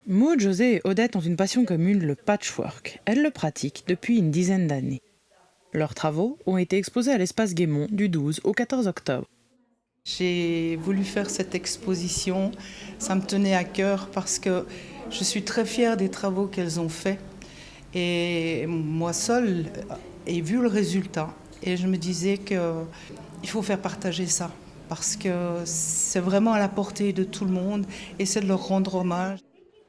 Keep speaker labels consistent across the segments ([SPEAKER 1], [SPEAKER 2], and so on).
[SPEAKER 1] Maud, José et Odette ont une passion commune, le patchwork. Elles le pratiquent depuis une dizaine d'années. Leurs travaux ont été exposés à l'espace Guémont du 12 au 14 octobre.
[SPEAKER 2] J'ai voulu faire cette exposition, ça me tenait à cœur parce que je suis très fière des travaux qu'elles ont faits. Et moi seule ai vu le résultat et je me disais qu'il faut faire partager ça parce que c'est vraiment à la portée de tout le monde et c'est de leur rendre hommage.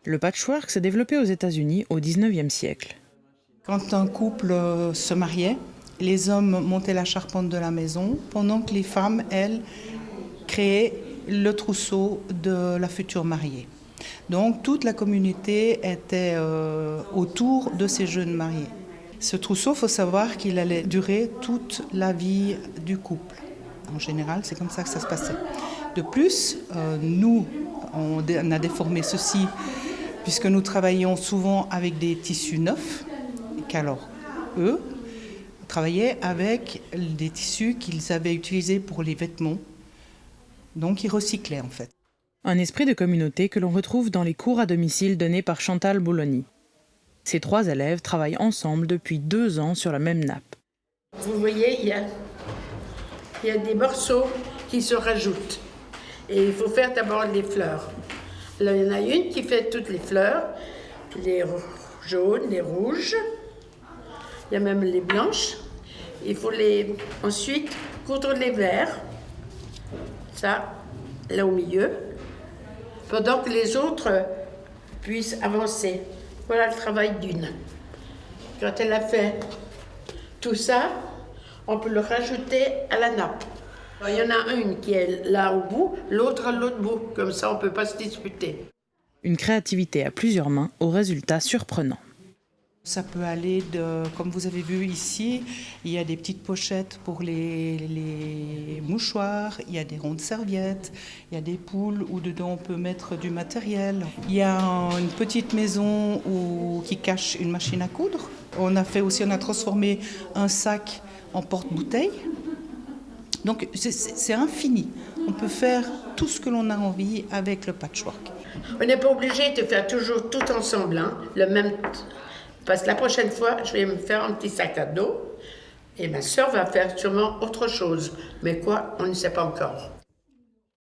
[SPEAKER 1] Le patchwork s'est développé aux États-Unis au 19e siècle.
[SPEAKER 2] Quand un couple se mariait, les hommes montaient la charpente de la maison pendant que les femmes, elles, créaient le trousseau de la future mariée. Donc toute la communauté était autour de ces jeunes mariés. Ce trousseau, il faut savoir qu'il allait durer toute la vie du couple. En général, c'est comme ça que ça se passait. De plus, nous, on a déformé ceci puisque nous travaillions souvent avec des tissus neufs, qu'alors eux travaillaient avec des tissus qu'ils avaient utilisés pour les vêtements. Donc ils recyclaient en fait.
[SPEAKER 1] Un esprit de communauté que l'on retrouve dans les cours à domicile donnés par Chantal Bouloni. Ces 3 élèves travaillent ensemble depuis 2 ans sur la même nappe.
[SPEAKER 3] Vous voyez, il y a des morceaux qui se rajoutent. Et il faut faire d'abord les fleurs. Là, il y en a une qui fait toutes les fleurs, les jaunes, les rouges. Il y a même les blanches. Il faut ensuite coudre les verts. Ça, là au milieu. Pendant que les autres puissent avancer. Voilà le travail d'une. Quand elle a fait tout ça, on peut le rajouter à la nappe. Il y en a une qui est là au bout, l'autre à l'autre bout. Comme ça, on ne peut pas se disputer.
[SPEAKER 1] Une créativité à plusieurs mains aux résultats surprenants.
[SPEAKER 2] Ça peut aller comme vous avez vu ici, il y a des petites pochettes pour les mouchoirs, il y a des rondes serviettes, il y a des poules où dedans on peut mettre du matériel. Il y a une petite maison qui cache une machine à coudre. On a transformé un sac en porte-bouteille. Donc c'est infini. On peut faire tout ce que l'on a envie avec le patchwork.
[SPEAKER 3] On n'est pas obligé de faire toujours tout ensemble, le même. Parce que la prochaine fois, je vais me faire un petit sac à dos et ma sœur va faire sûrement autre chose. Mais quoi, on ne sait pas encore.